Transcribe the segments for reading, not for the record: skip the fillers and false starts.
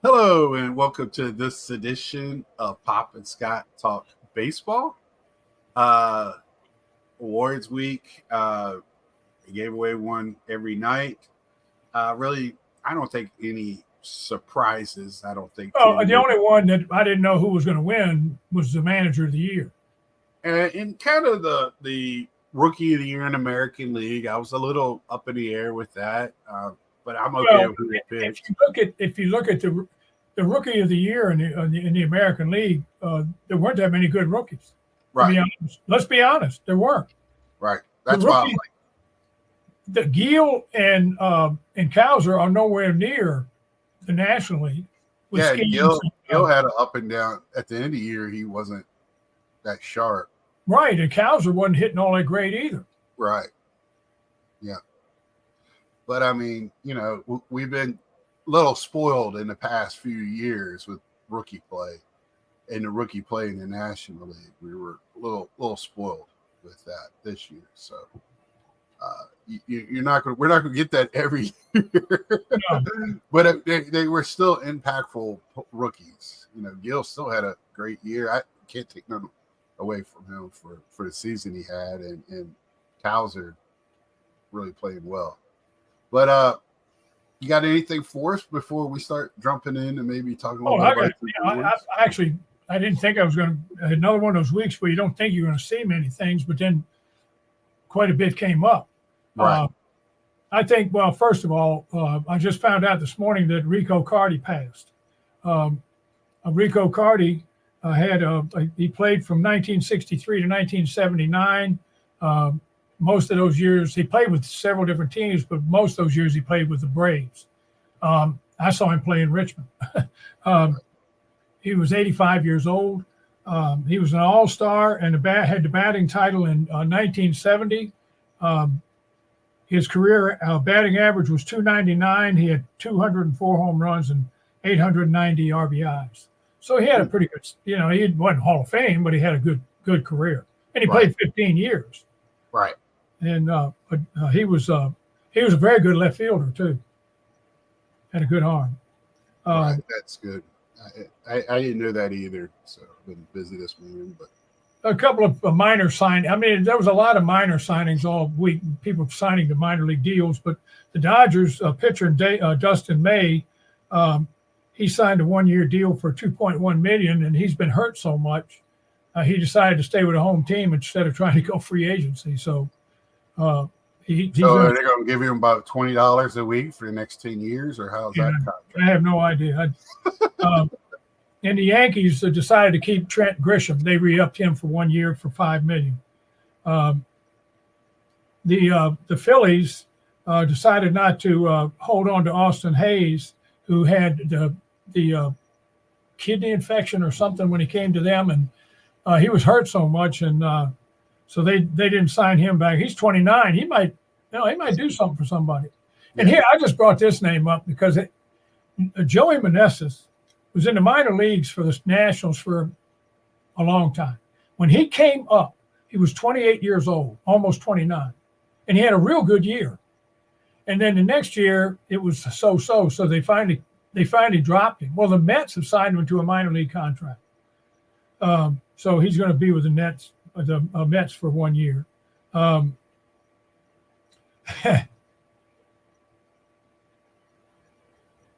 Hello and welcome to this edition of Pop and Scott Talk Baseball. Uh, Awards week, they gave away one every night. Really, I don't think any surprises. I don't think too Well, the many. only one that I didn't know who was going to win was the manager of the year. And kind of the rookie of the year in American League, I was a little up in the air with that, but I'm okay Well, with who they picked. if you look at the rookie of the year in the American League, there weren't that many good rookies. To be Right, honest, let's be honest, there weren't. right. The That's why I'm rookie, like, the Giel and Cowser are nowhere near the National League with yeah, schemes. Gil had an up and down. At the end of the year, he wasn't that sharp. Right, and Cowser wasn't hitting all that great either. Right. Yeah. But I mean, we've been a little spoiled in the past few years with rookie play and the rookie play in the National League. We were a little spoiled with that this year. So we're not going to get that every year. No. But they were still impactful rookies. Gil still had a great year. I can't take none away from him for the season he had, and Cowser really playing well. But you got anything for us before we start jumping in and maybe talking a little bit about I didn't think I was going to another one of those weeks where you don't think you're going to see many things, but then quite a bit came up. Right. I think, well, first of all, I just found out this morning that Rico Carty passed. Rico Carty he played from 1963 to 1979. Most of those years, he played with several different teams, but most of those years he played with the Braves. I saw him play in Richmond. He was 85 years old. He was an all-star and had the batting title in 1970. His career batting average was 299. He had 204 home runs and 890 RBIs. So he had a pretty good, he wasn't Hall of Fame, but he had a good career. And he played 15 years. Right. And he was a very good left fielder too. Had a good arm. Right. That's good. I didn't know that either, so I've been busy this morning. But a couple of minor signings. I mean, there was a lot of minor signings all week. People signing to minor league deals, but the Dodgers pitcher Dustin May, he signed a 1-year deal for $2.1 million, and he's been hurt so much, he decided to stay with a home team instead of trying to go free agency. So. Are they going to give him about $20 a week for the next 10 years, or how's that contract? I have no idea. And the Yankees decided to keep Trent Grisham. They re-upped him for 1 year for $5 million. The Phillies decided not to hold on to Austin Hayes, who had the kidney infection or something when he came to them, and he was hurt so much, and so they didn't sign him back. He's 29. He might do something for somebody. And here, I just brought this name up because Joey Meneses was in the minor leagues for the Nationals for a long time. When he came up, he was 28 years old, almost 29, and he had a real good year. And then the next year, it was so-so. So they finally dropped him. Well, the Mets have signed him to a minor league contract, so he's going to be with the Mets for 1 year.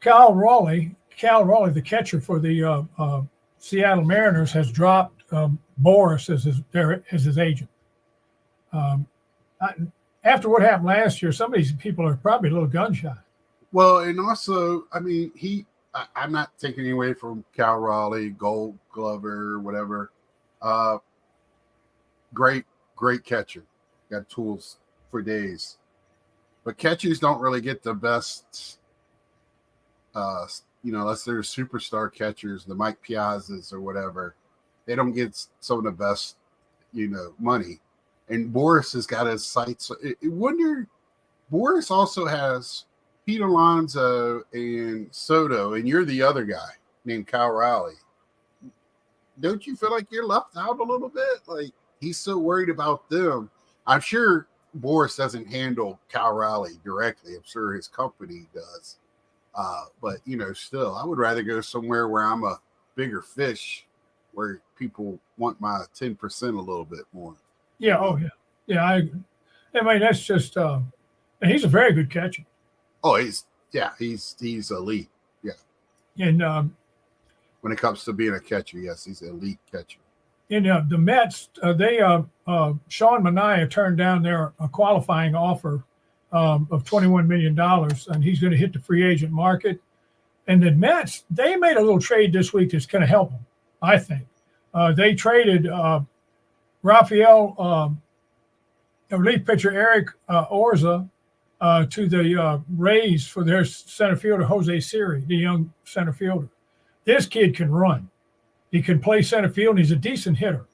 Cal Raleigh, the catcher for the Seattle Mariners, has dropped Boris as his agent. After what happened last year, some of these people are probably a little gun shy. Well, and also, I mean, I'm not taking away from Cal Raleigh, Gold Glover, whatever. Great catcher. Got tools for days. But catchers don't really get the best, unless they're superstar catchers, the Mike Piazzas or whatever. They don't get some of the best, money. And Boris has got his sights. Boris also has Pete Alonso and Soto, and you're the other guy named Cal Raleigh. Don't you feel like you're left out a little bit? Like, he's so worried about them. I'm sure Boris doesn't handle Cal Raleigh directly. I'm sure his company does. But still, I would rather go somewhere where I'm a bigger fish, where people want my 10% a little bit more. Yeah. Oh, yeah. Yeah. I mean, that's just, and he's a very good catcher. Oh, he's elite. Yeah. And when it comes to being a catcher, yes, he's an elite catcher. And the Mets, Sean Manaea turned down their qualifying offer of $21 million, and he's going to hit the free agent market. And the Mets, they made a little trade this week that's going to help them, I think. They traded Rafael, relief pitcher Eric Orza, to the Rays for their center fielder, Jose Siri, the young center fielder. This kid can run. He can play center field, and he's a decent hitter.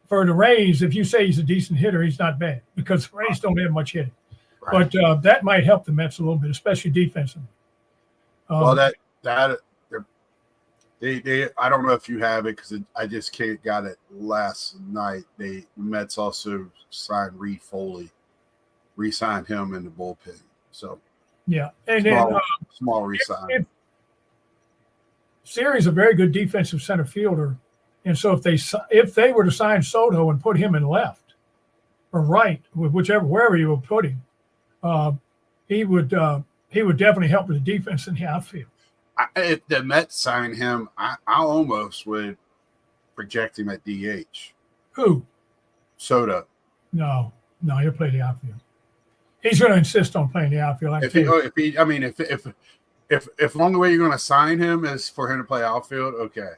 For the Rays, if you say he's a decent hitter, he's not bad because the Rays don't have much hitting. Right. But that might help the Mets a little bit, especially defensively. Well, they I don't know if you have it because I just got it last night. The Mets also signed Reed Foley, re-signed him in the bullpen. So yeah, and small re-sign. Siri's a very good defensive center fielder, and so if they were to sign Soto and put him in left or right, wherever you would put him, he would definitely help with the defense in the outfield. If the Mets sign him, I almost would project him at DH. Who? Soto. No, he'll play the outfield. He's going to insist on playing the outfield. If the only way you're going to sign him is for him to play outfield, okay.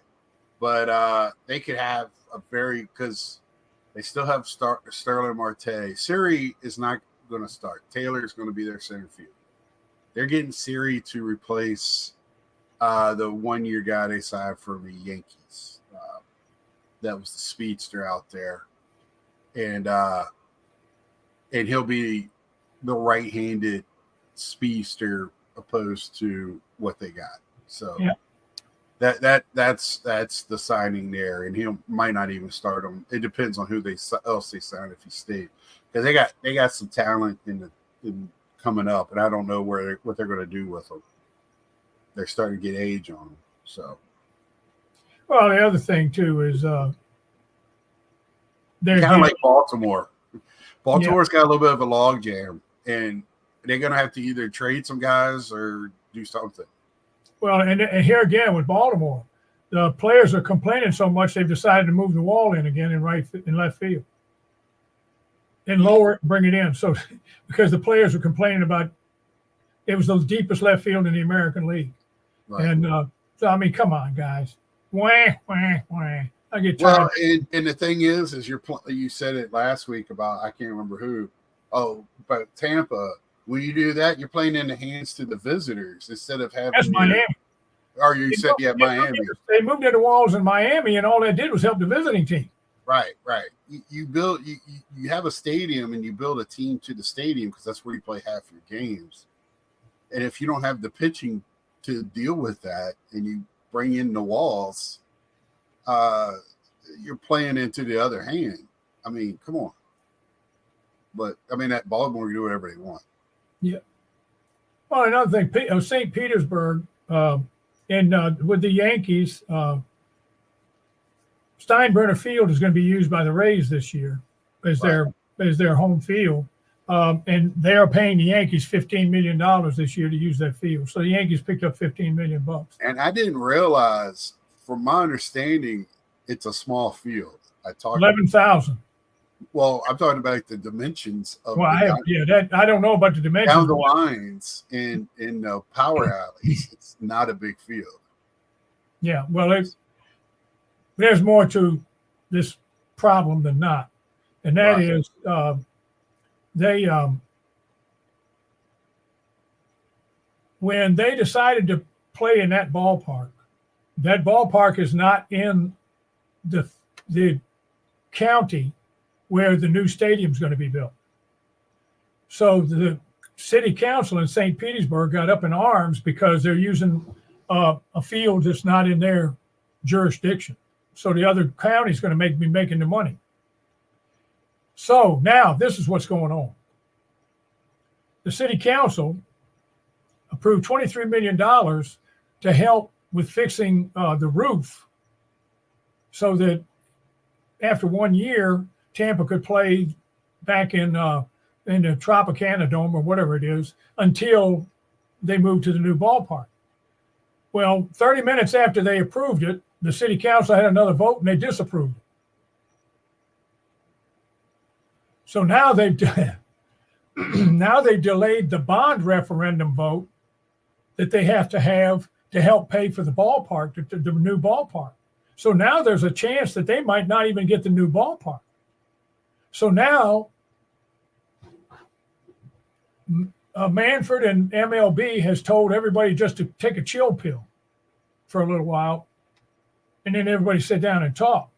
But they could have because they still have Sterling Marte. Siri is not going to start. Taylor is going to be their center field. They're getting Siri to replace the one-year guy they signed for the Yankees. That was the speedster out there. And he'll be the right-handed speedster opposed to what they got. So yeah. That's the signing there, and he might not even start him. It depends on who else they sign if he stayed, because they got some talent in coming up, and I don't know what they're going to do with them. They're starting to get age on them. So, well, the other thing too is they're kind of like Baltimore. Baltimore's got a little bit of a log jam, and they're going to have to either trade some guys or do something. Well, and here again with Baltimore, the players are complaining so much they've decided to move the wall in again in left field, and lower it, bring it in. So because the players are complaining about it was the deepest left field in the American League, right. And so I mean, come on, guys, wah. I get tired. Well, and the thing is you said it last week about I can't remember who. Oh, but Tampa. When you do that, you're playing in the hands to the visitors instead of having. That's Miami. Or you said, Miami. They moved into walls in Miami, and all that did was help the visiting team. Right. You build, you have a stadium, and you build a team to the stadium because that's where you play half your games. And if you don't have the pitching to deal with that, and you bring in the walls, you're playing into the other hand. I mean, come on. But I mean, at Baltimore, you do whatever they want. Yeah. Well, another thing, St. Petersburg, and with the Yankees, Steinbrenner Field is going to be used by the Rays this year as their home field, and they are paying the Yankees $15 million this year to use that field. So the Yankees picked up $15 million. And I didn't realize, from my understanding, it's a small field. 11,000. Well, I'm talking about the dimensions of. Well, I don't know about the dimensions. Down the lines in power alleys, it's not a big field. Yeah, well, there's more to this problem than not, and that is when they decided to play in that ballpark is not in the county where the new stadium is going to be built. So the city council in St. Petersburg got up in arms because they're using a field that's not in their jurisdiction. So the other county is going to be making the money. So now this is what's going on. The city council approved $23 million to help with fixing the roof so that after 1 year, Tampa could play back in the Tropicana Dome or whatever it is until they moved to the new ballpark. Well, 30 minutes after they approved it, the city council had another vote and they disapproved it. So now they've delayed the bond referendum vote that they have to help pay for the ballpark, the new ballpark. So now there's a chance that they might not even get the new ballpark. So now Manfred and MLB has told everybody just to take a chill pill for a little while, and then everybody sit down and talk.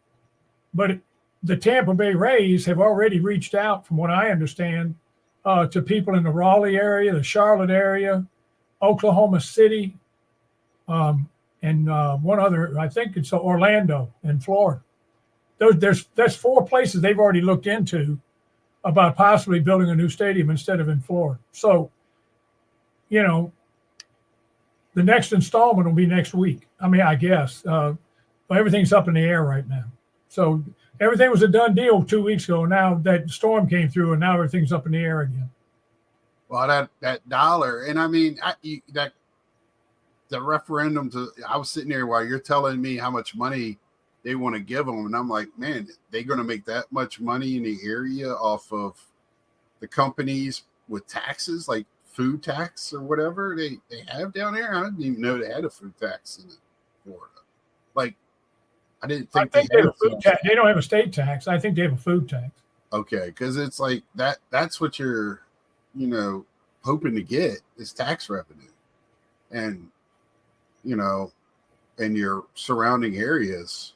But the Tampa Bay Rays have already reached out, from what I understand, to people in the Raleigh area, the Charlotte area, Oklahoma City, and one other, I think it's Orlando in Florida. There's 4 places they've already looked into about possibly building a new stadium instead of in Florida. So, the next installment will be next week. I mean, I guess. But everything's up in the air right now. So everything was a done deal 2 weeks ago. Now that storm came through, and now everything's up in the air again. Well, that dollar, and I mean the referendum I was sitting there while you're telling me how much money they want to give them, and I'm like, man, they're going to make that much money in the area off of the companies with taxes, like food tax or whatever they have down there. I didn't even know they had a food tax in Florida. Like, I didn't think they have a food tax. They don't have a state tax. I think they have a food tax. Okay, because it's like that's what you're, hoping to get is tax revenue. And, in your surrounding areas.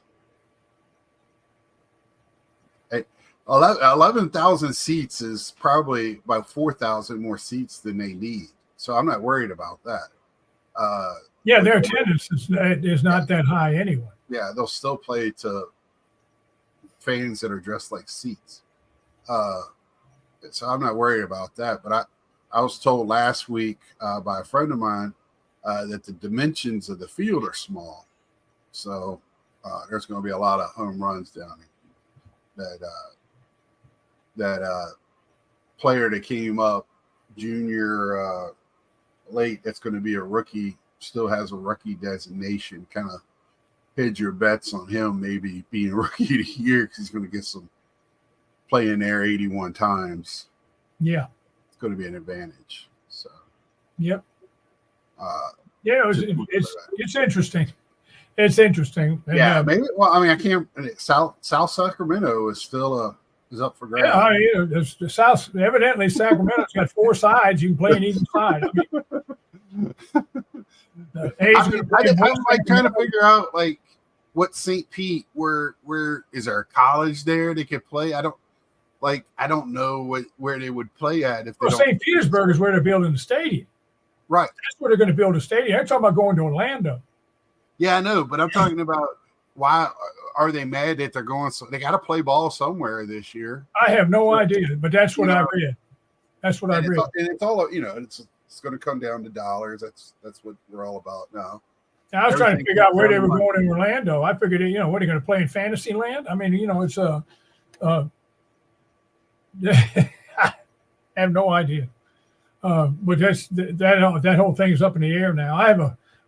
11,000 seats is probably about 4,000 more seats than they need. So I'm not worried about that. Their attendance is not that high anyway. Yeah, they'll still play to fans that are dressed like seats. So I'm not worried about that. But I was told last week by a friend of mine that the dimensions of the field are small. So there's going to be a lot of home runs down here. That player that came up junior late, that's going to be a rookie, still has a rookie designation. Kind of hedge your bets on him maybe being rookie of the year because he's going to get some playing there 81 times. Yeah. It's going to be an advantage. So, yep. It's interesting. It's interesting. And, maybe. Well, I mean, I can't. South Sacramento is still is up for grabs. Yeah, the South. Evidently, Sacramento's got 4 sides. You can play in either side. I'm trying to figure out like what St. Pete. Where is there a college there they could play? I don't know where they would play at if they don't. St. Petersburg is where they're building the stadium. Right. That's where they're going to build a stadium. They're talking about going to Orlando. Yeah, I know, but I'm talking about why are they mad that they're going? So they got to play ball somewhere this year. I have no idea, but that's what I read. That's what I read. And it's all it's going to come down to dollars. That's what we're all about now. I was trying to figure out where they were going in Orlando. I figured, what are they going to play in Fantasyland? I mean, it's I have no idea. But that whole thing is up in the air now.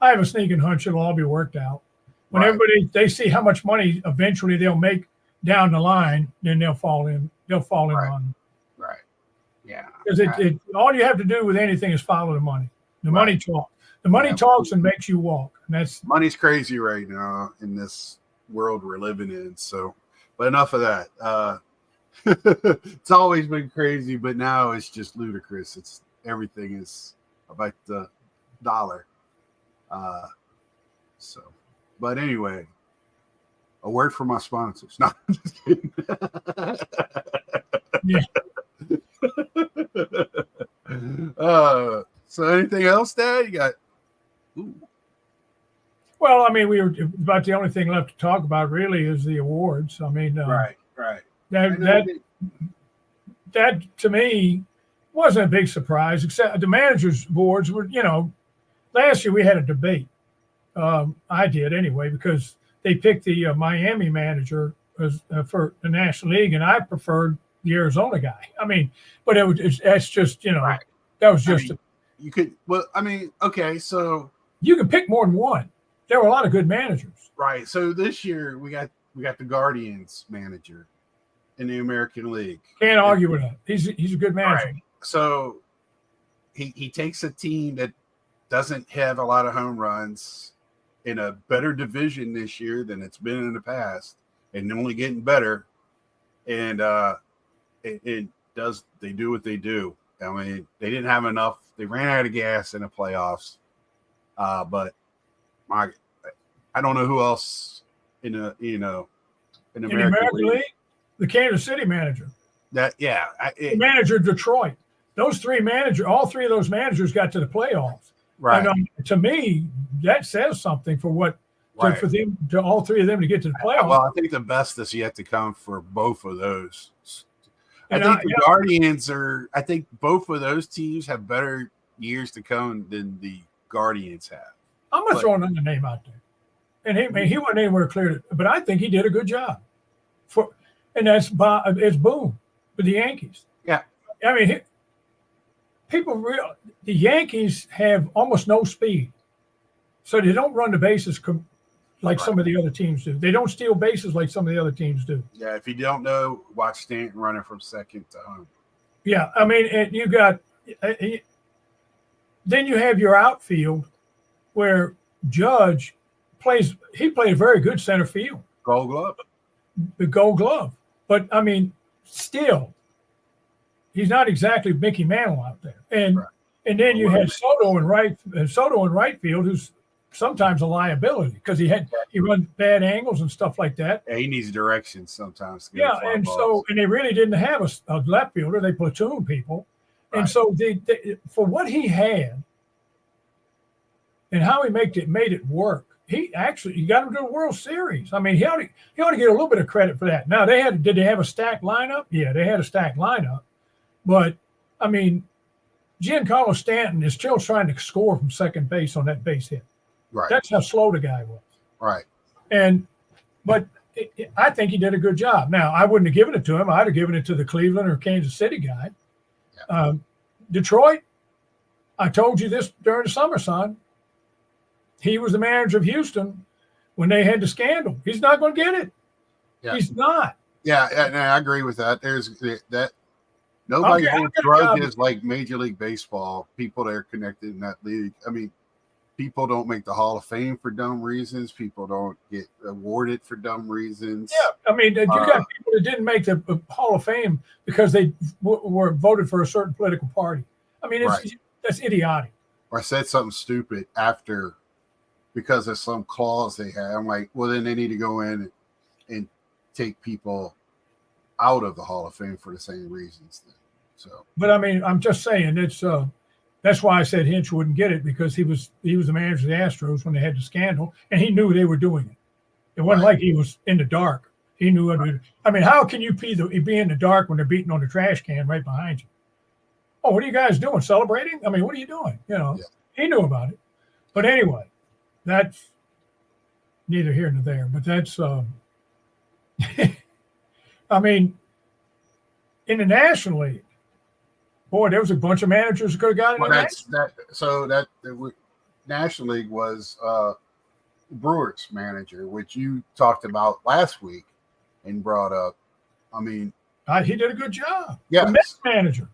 I have a sneaking hunch it'll all be worked out. When everybody they see how much money eventually they'll make down the line, then they'll fall in. They'll fall in on. Right. Yeah. Because all you have to do with anything is follow the money. The money talks. The money talks and makes you walk. And that's money's crazy right now in this world we're living in. So, but enough of that. It's always been crazy, but now it's just ludicrous. Everything is about the dollar. But anyway, a word from my sponsors. No, I'm just kidding. Yeah. So anything else, Dad? You got? Ooh. Well, I mean, we were about the only thing left to talk about really is the awards. I mean, right. That to me wasn't a big surprise, except the managers' boards were, last year we had a debate. I did anyway, because they picked the Miami manager as, for the National League, and I preferred the Arizona guy. I mean, but that's just, Right. that was just. You could, well, I mean, okay, so you can pick more than one. There were a lot of good managers. right. So this year we got the Guardians manager in the American League. Can't argue with that. He's a good manager. Right. So he takes a team that doesn't have a lot of home runs in a better division this year than it's been in the past, and only getting better. And it does, they do what they do. I mean, they didn't have enough. They ran out of gas in the playoffs. But I don't know who else in the American League. The Kansas City manager. The manager of Detroit. All three of those managers got to the playoffs. Right. And, to me, that says something for what right. for them, to all three of them to get to the playoffs. Well, I think the best is yet to come for both of those. I think the Guardians I think both of those teams have better years to come than the Guardians have. I'm going to throw another name out there. And he wasn't anywhere clear, but I think he did a good job. And it's Boone with the Yankees. Yeah. I mean, the Yankees have almost no speed. So they don't run the bases like some of the other teams do. They don't steal bases like some of the other teams do. Yeah, if you don't know, watch Stanton running from second to home. Yeah, I mean, and you got then you have your outfield where Judge played a very good center field. Gold Glove. The Gold Glove. But, I mean, still, he's not exactly Mickey Mantle out there. And then you had Soto in right field, who's sometimes a liability because he runs bad angles and stuff like that. Yeah, he needs direction sometimes. And they really didn't have a left fielder. They platoon people. Right. And so they for what he had and how he made it work, you got him to the World Series. I mean, he ought to get a little bit of credit for that. Now, did they have a stacked lineup? Yeah, they had a stacked lineup. But, I mean, Giancarlo Stanton is still trying to score from second base on that base hit. Right. That's how slow the guy was. Right. But I think he did a good job. Now, I wouldn't have given it to him. I'd have given it to the Cleveland or Kansas City guy. Yeah. Detroit, I told you this during the summer, son. He was the manager of Houston when they had the scandal. He's not going to get it. Yeah. He's not. Yeah, and I agree with that. There's that. Nobody holds grudges like Major League Baseball. People that are connected in that league. I mean, people don't make the Hall of Fame for dumb reasons. People don't get awarded for dumb reasons. Yeah, I mean, you got people that didn't make the Hall of Fame because they were voted for a certain political party. I mean, that's idiotic. Or I said something stupid after because of some clause they had. I'm like, well, then they need to go in and take people out of the Hall of Fame for the same reasons. Then. So, but I mean, I'm just saying that's why I said Hinch wouldn't get it because he was the manager of the Astros when they had the scandal, and he knew they were doing it. It wasn't like he was in the dark. He knew. Right. I mean, how can you be in the dark when they're beating on the trash can right behind you? Oh, what are you guys doing? Celebrating? I mean, what are you doing? He knew about it. But anyway, that's neither here nor there. But that's, I mean, in the National League, boy, there was a bunch of managers who could have gotten the National League was Brewers manager, which you talked about last week and brought up. I mean, he did a good job. Yeah, the Mets manager.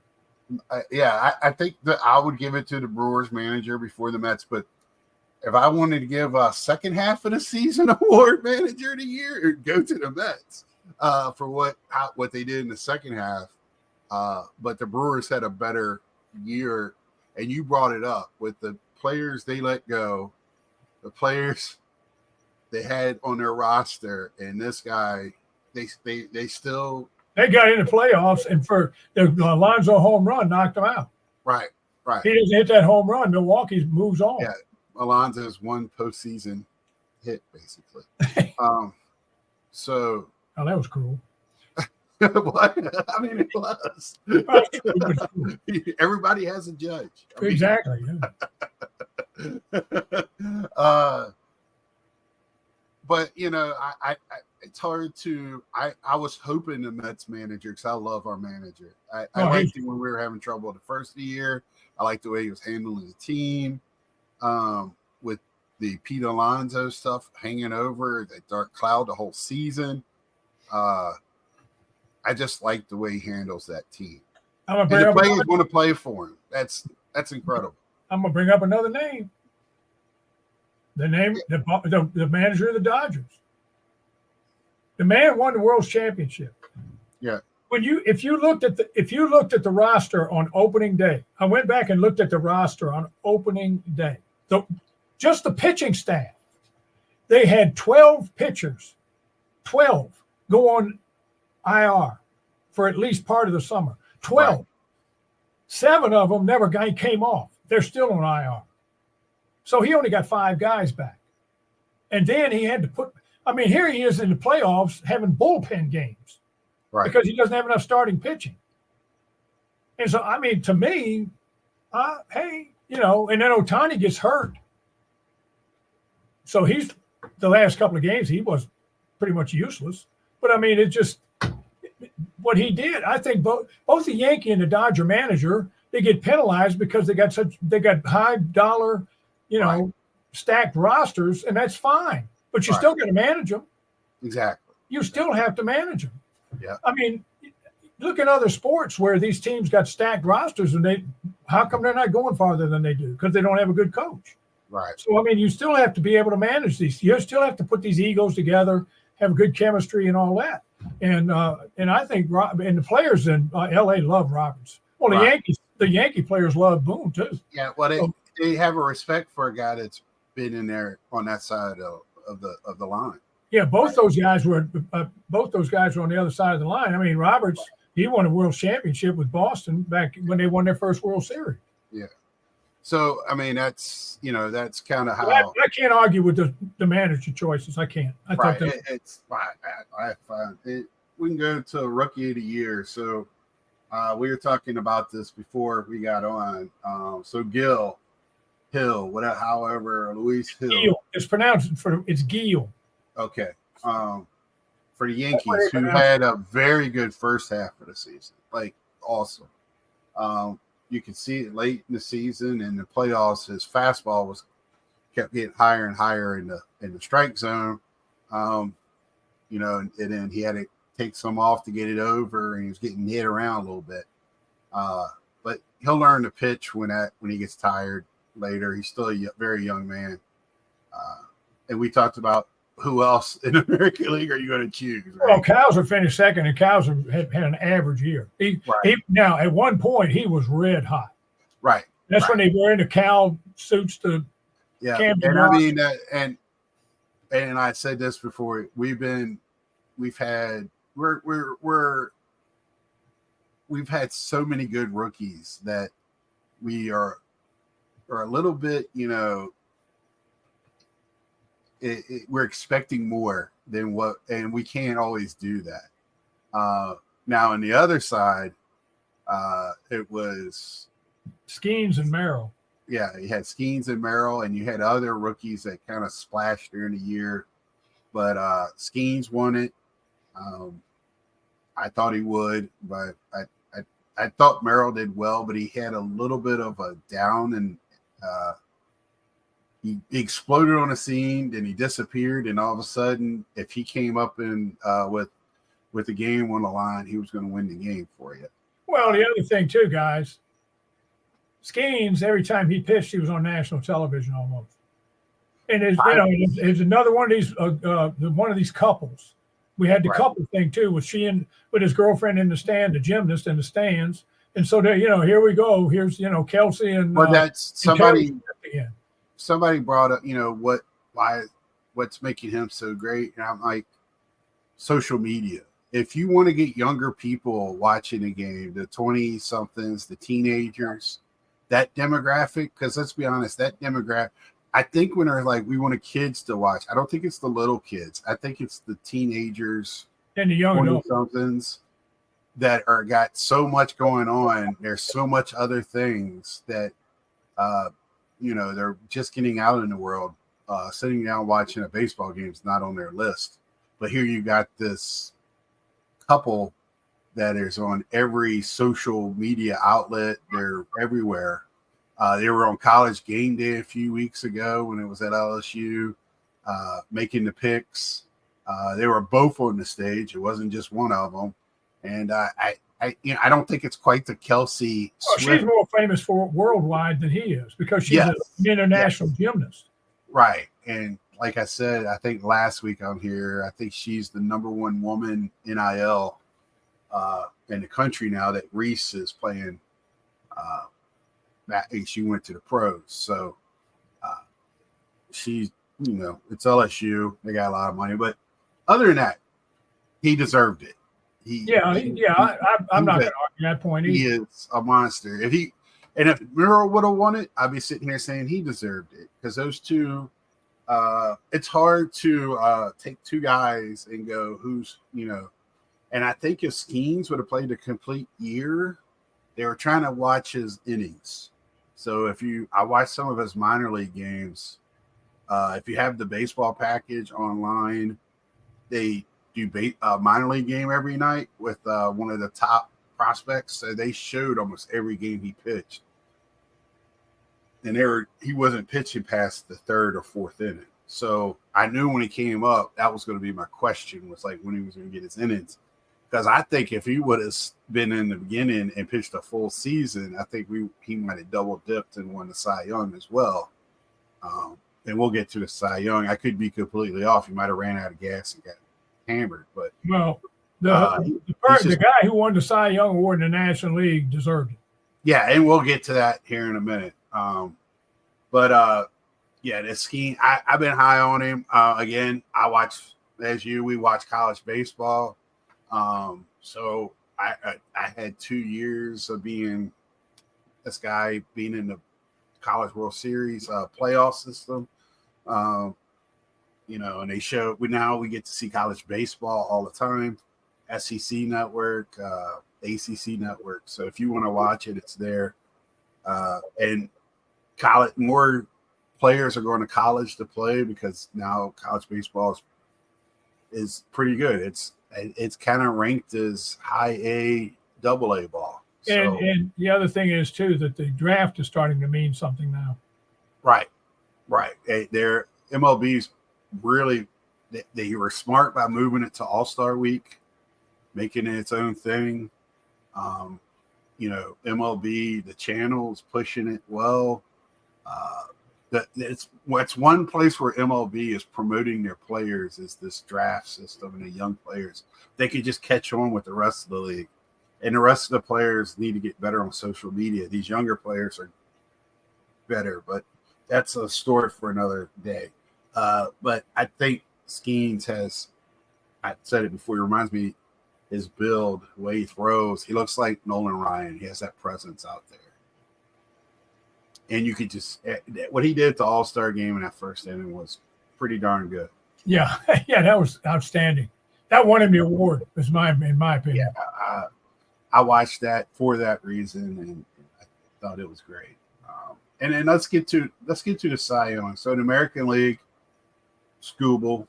I think that I would give it to the Brewers manager before the Mets. But if I wanted to give a second half of the season award manager of the year, it'd go to the Mets for what they did in the second half. But the Brewers had a better year, and you brought it up with the players they let go, the players they had on their roster, and this guy, they still. They got in the playoffs, and for the Alonso home run knocked them out. Right. He doesn't hit that home run. Milwaukee moves on. Yeah, Alonso's one postseason hit, basically. So. Oh, that was cruel. What? I mean, it was. Everybody has a judge. Exactly. Yeah. But I it's hard to. I was hoping the Mets manager, because I love our manager. I liked him when we were having trouble the first of the year. I liked the way he was handling the team, with the Pete Alonso stuff hanging over that dark cloud the whole season. I just like the way he handles that team. And the players want to play for him. That's incredible. I'm gonna bring up another name. The manager of the Dodgers. The man won the World Championship. Yeah. If you looked at the roster on opening day, I went back and looked at the roster on opening day. Just the pitching staff. They had 12 pitchers, 12 go on IR for at least part of the summer. 12. Right. 7 of them never came off. They're still on IR. So he only got 5 guys back. And then he had to here he is in the playoffs having bullpen games. Right. Because he doesn't have enough starting pitching. And so, to me, hey, and then Ohtani gets hurt. So the last couple of games, he was pretty much useless. But, it just, what he did, I think both the Yankee and the Dodger manager, they get penalized because they got high dollar, right. stacked rosters, and that's fine. But you still got to manage them. Exactly. You still have to manage them. Yeah. Look at other sports where these teams got stacked rosters, and how come they're not going farther than they do? Because they don't have a good coach. Right. So, you still have to be able to manage these. You still have to put these egos together, have good chemistry and all that. And I think and the players in L.A. love Roberts. Well, the Yankee players love Boone too. Yeah, well, they have a respect for a guy that's been in there on that side of the line. Yeah, both those guys were on the other side of the line. Roberts, he won a World Championship with Boston back when they won their first World Series. Yeah. So that's that's kind of how I can't argue with the manager choices. I can't. I right. It's I find it. We can go to Rookie of the Year. So we were talking about this before we got on. So Hill, however, Luis Hill. Gil. It's pronounced it's Gil. Okay. For the Yankees, who had a very good first half of the season, like awesome. You could see it late in the season and the playoffs. His fastball kept getting higher and higher in the strike zone. And then he had to take some off to get it over, and he was getting hit around a little bit. But he'll learn to pitch when he gets tired later. He's still a very young man. And we talked about who else in the American League are you going to choose? Right? Well, Kowser finished second, and Kowser had an average year. Now, at one point, he was red hot. Right. That's when they were in the cow suits to Camden. And and I said this before. We've had so many good rookies that we are a little bit, we're expecting more than what, and we can't always do that. Now on the other side, it was Skeens and Merrill. Yeah, you had Skeens and Merrill, and you had other rookies that kind of splashed during the year. But Skeens won it. I thought he would, but I thought Merrill did well, but he had a little bit of a down, and he exploded on the scene, then he disappeared, and all of a sudden, if he came up in with the game on the line, he was going to win the game for you. Well, the other thing too, guys, Skeens, every time he pitched, he was on national television almost. And it's another one of these couples. We had the couple thing too, with with his girlfriend in the stand, the gymnast in the stands, and so there, here we go. Here's Kelsey and. Well, that's somebody brought up, what's making him so great, and I'm like, social media. If you want to get younger people watching a game, the 20-somethings, the teenagers, that demographic, because let's be honest, that demographic, I think when they're like, we want kids to watch, I don't think it's the little kids. I think it's the teenagers and the young 20-somethings that got so much going on. There's so much other things that they're just getting out in the world. Sitting down watching a baseball game is not on their list. But here you got this couple that is on every social media outlet. They're everywhere. They were on College Game Day a few weeks ago when it was at LSU, making the picks. They were both on the stage. It wasn't just one of them. And I don't think it's quite the Kelsey Well, Swift. she's more famous for it worldwide than he is because she's an international gymnast. Right. And like I said, I think last week on here, I think she's the number one woman NIL in the country now that Reese is playing. She went to the pros. So she's, it's LSU. They got a lot of money. But other than that, he deserved it. I'm not going to argue that point either. He is a monster. If Miro would have won it, I'd be sitting here saying he deserved it because those two. It's hard to take two guys and go who's And I think if Skeens would have played a complete year, they were trying to watch his innings. So I watched some of his minor league games. If you have the baseball package online, they do minor league game every night with one of the top prospects. So they showed almost every game he pitched. And he wasn't pitching past the third or fourth inning. So I knew when he came up, that was going to be my question, was like when he was going to get his innings. Because I think if he would have been in the beginning and pitched a full season, I think he might have double dipped and won the Cy Young as well. And we'll get to the Cy Young. I could be completely off. He might have ran out of gas and got hammered. But the guy who won the Cy Young Award in the National League deserved it. Yeah, and we'll get to that here in a minute. This Skeen, I've been high on him. Again, we watch college baseball. So I had 2 years of being this guy being in the College World Series playoff system. And they we get to see college baseball all the time. SEC network, ACC network. So if you want to watch it, it's there. And more players are going to college to play because now college baseball is pretty good. It's kind of ranked as high A, double A ball. So, and the other thing is too that the draft is starting to mean something now. Right. Their MLB's really they were smart by moving it to All-Star Week, making it its own thing. MLB, the channel is pushing it well. It's one place where MLB is promoting their players is this draft system and the young players. They could just catch on with the rest of the league. And the rest of the players need to get better on social media. These younger players are better, but that's a story for another day. But I think Skeens has, I said it before, he reminds me his build, the way he throws. He looks like Nolan Ryan. He has that presence out there. And you could just what he did at the All-Star game in that first inning was pretty darn good. Yeah, that was outstanding. That won him the award, in my opinion. Yeah, I watched that for that reason, and I thought it was great. And then let's get to the Cy Young. So in the American League, Skubal,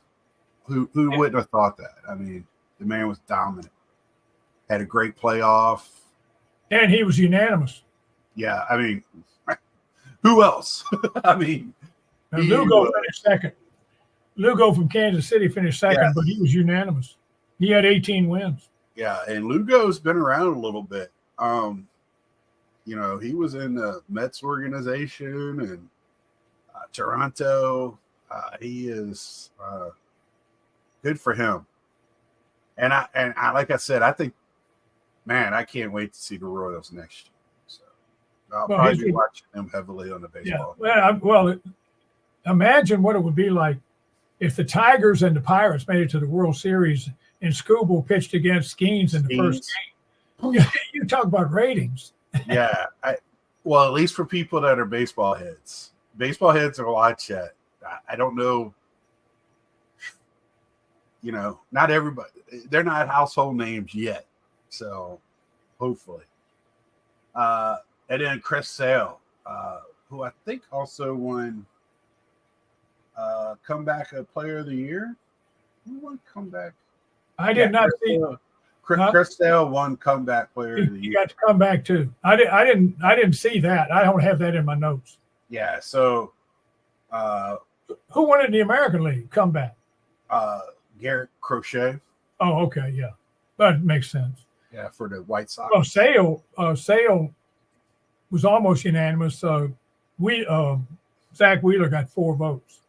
who wouldn't have thought that? I mean, the man was dominant. Had a great playoff, and he was unanimous. Yeah, I mean. Who else? I mean, Lugo finished second. Lugo from Kansas City finished second, but he was unanimous. He had 18 wins. Yeah, and Lugo's been around a little bit. He was in the Mets organization and Toronto. He is good for him. And I like I said, I think, man, I can't wait to see the Royals next year. I'll probably be watching them heavily on the baseball. Yeah, imagine what it would be like if the Tigers and the Pirates made it to the World Series and Skubal pitched against Skeens in the first game. You talk about ratings. Yeah. At least for people that are baseball heads. Baseball heads will watch that. I don't know. Not everybody. They're not household names yet. So hopefully. And then Chris Sale, who I think also won comeback player of the year. Who won comeback? I did not see. Chris Sale won comeback player of the He year. got to come back too. I didn't see that. I don't have that in my notes. Yeah. So, who won it in the American League comeback? Garrett Crochet. Oh, okay, yeah, that makes sense. Yeah, for the White Sox. Well, Sale was almost unanimous. Zach Wheeler got 4 votes,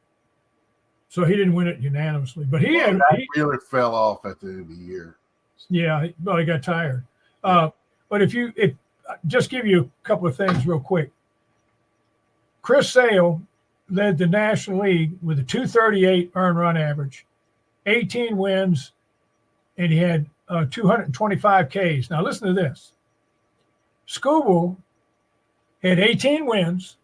so he didn't win it unanimously. But Wheeler fell off at the end of the year. Yeah, he got tired. But if just give you a couple of things real quick. Chris Sale led the National League with a 238 earned run average, 18 wins, and he had 225 Ks. Now listen to this. Skubal had 18 wins,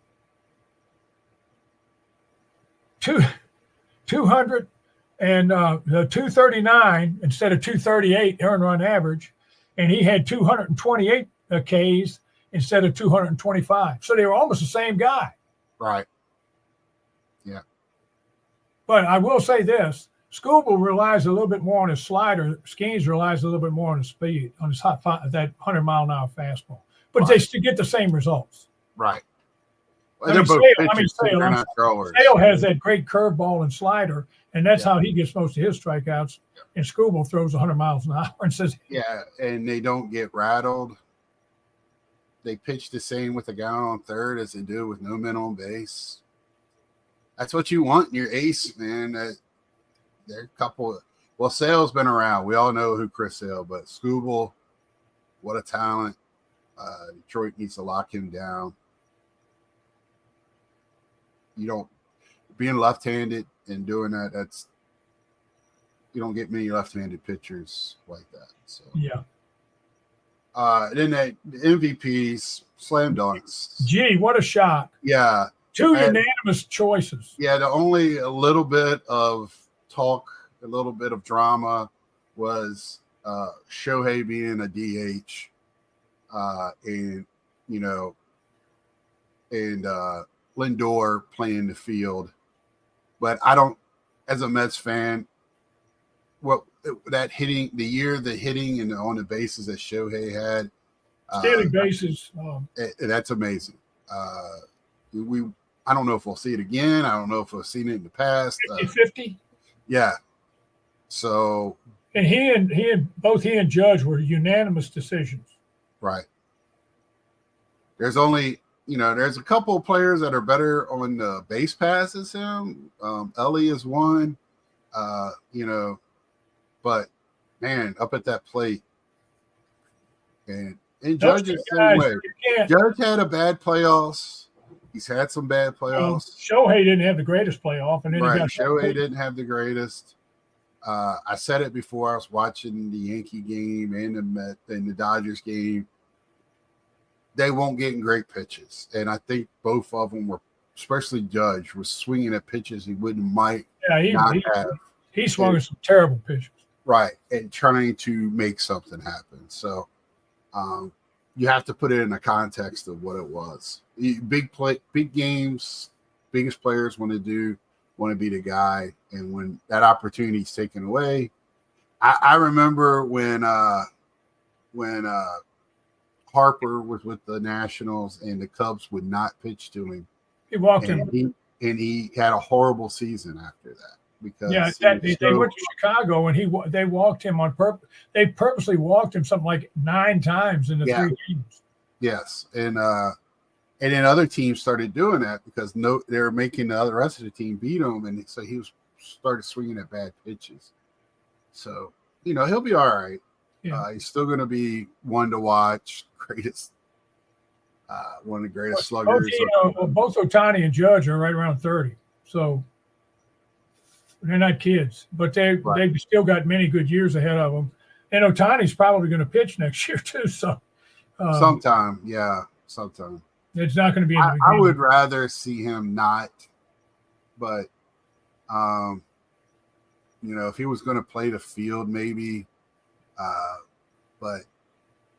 200 and 239 instead of 238 earned run average, and he had 228 Ks instead of 225. So they were almost the same guy. Right. Yeah. But I will say this: Skubal relies a little bit more on his slider. Skeens relies a little bit more on his speed, on his that 100-mile-an-hour fastball. But they still get the same results. Right. Well, they're both pitchers, they're not throwers. Sale has that great curveball and slider, and that's how he gets most of his strikeouts. And Skubal throws 100 miles an hour and says, "Yeah," and they don't get rattled. They pitch the same with a guy on third as they do with no men on base. That's what you want in your ace, man. They're a couple. Well, Sale's been around. We all know who Chris Sale, but Skubal, what a talent. Detroit needs to lock him down. You don't being left-handed and doing that. You don't get many left-handed pitchers like that. So yeah. Then the MVPs, slam dunks. Gee, what a shock! Yeah, 2 unanimous choices. Yeah, the only a little bit of talk, a little bit of drama was Shohei being a DH, and Lindor playing the field. But I don't, as a Mets fan, the hitting and on the bases that Shohei had, stealing bases, that's amazing. I don't know if we'll see it again. I don't know if we've seen it in the past. 50-50. Yeah. So. And both he and Judge were unanimous decisions. Right. There's only, there's a couple of players that are better on the base pass as him. Ellie is one, but man, up at that plate. And Judge is the same way. Judge had a bad playoffs. He's had some bad playoffs. Shohei didn't have the greatest playoff, and then Shohei didn't have the greatest. I said it before. I was watching the Yankee game and the Dodgers game. They won't get in great pitches, and I think both of them were, especially Judge, was swinging at pitches he might not have. He swung at some terrible pitches. Right, and trying to make something happen. So, you have to put it in the context of what it was. Big games, biggest players want to be the guy, and when that opportunity is taken away, I remember when Harper was with the Nationals and the Cubs would not pitch to him. He walked him, and he had a horrible season after that. Because they went to Chicago and they walked him on purpose. They purposely walked him something like 9 times in the 3 games. Yes, and then other teams started doing that because they were making the rest of the team beat him, and so he started swinging at bad pitches. So he'll be all right. Yeah. He's still going to be one to watch. One of the greatest sluggers. Both Ohtani and Judge are right around 30, so. They're not kids, but they've still got many good years ahead of them. And Ohtani's probably going to pitch next year too. So, sometime. It's not going to be. I would rather see him not, but if he was going to play the field, maybe. But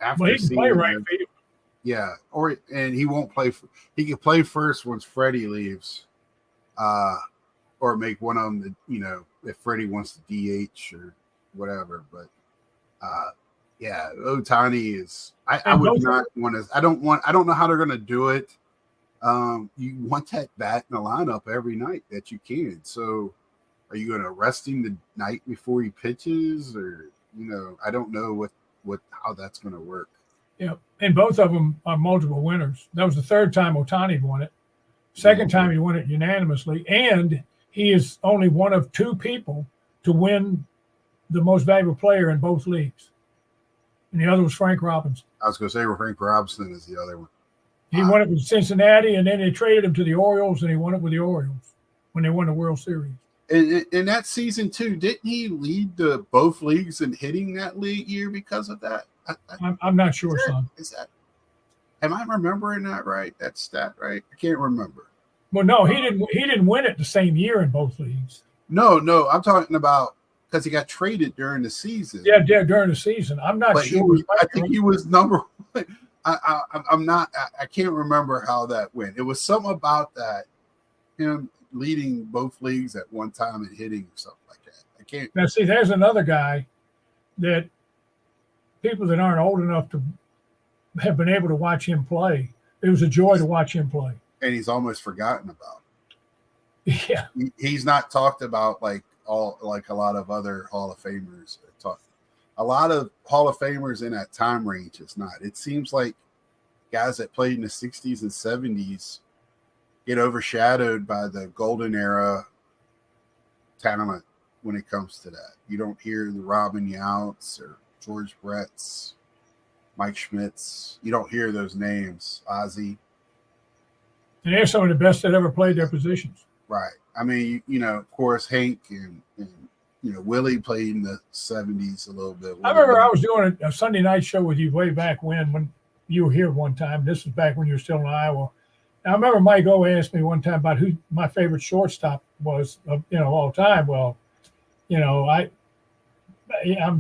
after he can play right field. and he won't play. He can play first once Freddie leaves, or make one of them. If Freddie wants to DH or whatever. But yeah, Ohtani is. I would not want to. I don't know how they're going to do it. You want that bat in the lineup every night that you can. So, are you going to rest him the night before he pitches, or I don't know how that's going to work. Yeah, and both of them are multiple winners. That was the third time Ohtani won it. Second time he won it unanimously, and he is only one of two people to win the most valuable player in both leagues. And the other was Frank Robinson. I was going to say Frank Robinson is the other one. He won it with Cincinnati, and then they traded him to the Orioles, and he won it with the Orioles when they won the World Series. In that season, too, didn't he lead both leagues in hitting that league year because of that? I'm not sure, son. Am I remembering that right? That stat right? I can't remember. Well, no, he didn't win it the same year in both leagues. No, I'm talking about because he got traded during the season. Yeah, during the season. I'm not sure. I think he was number one. I'm not. I can't remember how that went. It was something about that. Him leading both leagues at one time and hitting or something like that. I can't. Now, see, there's another guy that people that aren't old enough to have been able to watch him play. It was a joy to watch him play. And he's almost forgotten about. Yeah, he's not talked about like a lot of other Hall of Famers are talked. A lot of Hall of Famers in that time range is not. It seems like guys that played in the 60s and 70s get overshadowed by the golden era talent when it comes to that. You don't hear the Robin Youts or George Brett's, Mike Schmidt's. You don't hear those names. Ozzie. And they're some of the best that ever played their positions. Right. I mean, of course, Hank and Willie played in the 70s a little bit. I remember I was doing a Sunday night show with you way back when you were here one time. This was back when you were still in Iowa. Now, I remember Mike O asked me one time about who my favorite shortstop was, all time. Well, I'm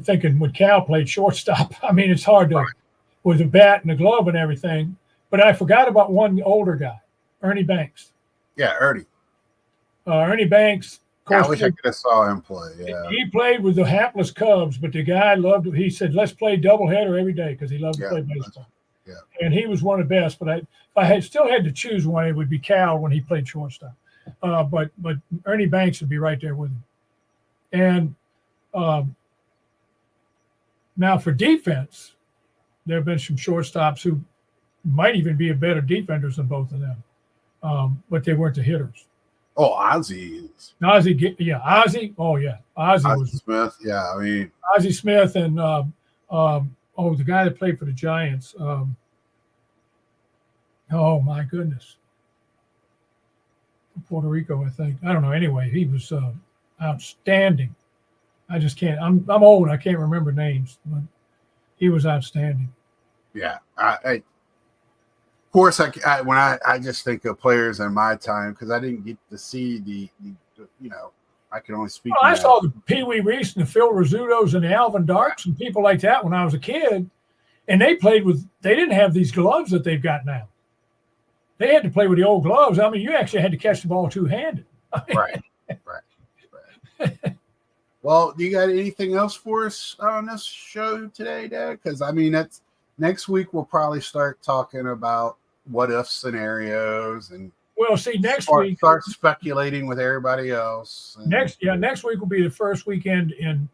thinking when Cal played shortstop, I mean, it's hard to, with a bat and a glove and everything. But I forgot about one older guy, Ernie Banks. Yeah, Ernie. Ernie Banks. Of course, I wish I could have saw him play. Yeah. He played with the hapless Cubs, but the guy loved it. He said, let's play doubleheader every day because he loved to play baseball. Yeah. And he was one of the best. But if I still had to choose one, it would be Cal when he played shortstop. But Ernie Banks would be right there with him. And now for defense, there have been some shortstops who might even be a better defenders than both of them, but they weren't the hitters. Oh, Ozzie is. Ozzie. Oh, yeah. Ozzie Smith. Yeah, I mean. Ozzie Smith and, the guy that played for the Giants. Oh, my goodness. Puerto Rico, I think. I don't know. Anyway, he was outstanding. I just can't. I'm old. I can't remember names, but he was outstanding. Yeah. Of course, I just think of players in my time because I didn't get to see the I can only speak. Well, I saw the Pee Wee Reese and the Phil Rizzutos and the Alvin Darks and people like that when I was a kid, and they didn't have these gloves that they've got now. They had to play with the old gloves. I mean, you actually had to catch the ball two-handed. Right. Well, do you got anything else for us on this show today, Dad? Because I mean, that's next week. We'll probably start talking about what if scenarios and next week start speculating with everybody else. Next week will be the first weekend in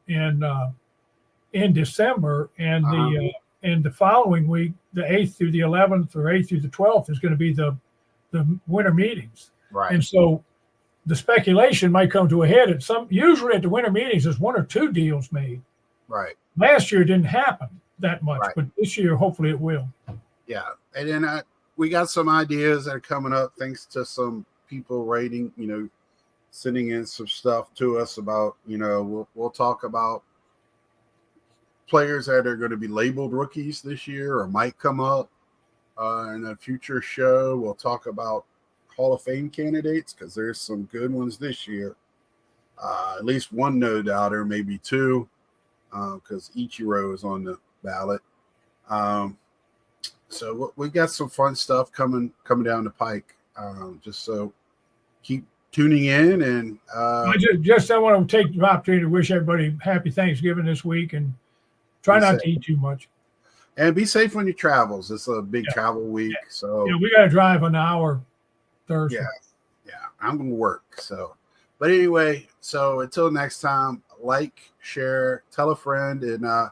December, and the following week, the 8th through the 11th or 8th through the 12th is going to be the winter meetings. Right. And so the speculation might come to a head usually at the winter meetings there's one or two deals made. Right. Last year it didn't happen that much, right. But this year hopefully it will. Yeah. And then we got some ideas that are coming up thanks to some people writing, sending in some stuff to us about, we'll talk about players that are going to be labeled rookies this year or might come up in a future show. We'll talk about Hall of Fame candidates because there's some good ones this year. At least one no doubter, maybe two, because Ichiro is on the ballot. So we got some fun stuff coming down the pike. Just so keep tuning in, and I want to take the opportunity to wish everybody happy Thanksgiving this week, and try not to eat too much. And be safe on your travels. It's a big travel week, so we got to drive an hour Thursday. Yeah, I'm gonna work. So, but anyway, so until next time, like, share, tell a friend, and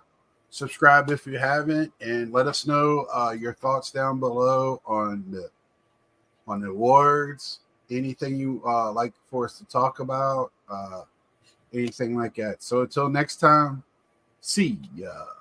subscribe if you haven't, and let us know your thoughts down below on the awards. Anything you like for us to talk about, anything like that. So until next time, see ya.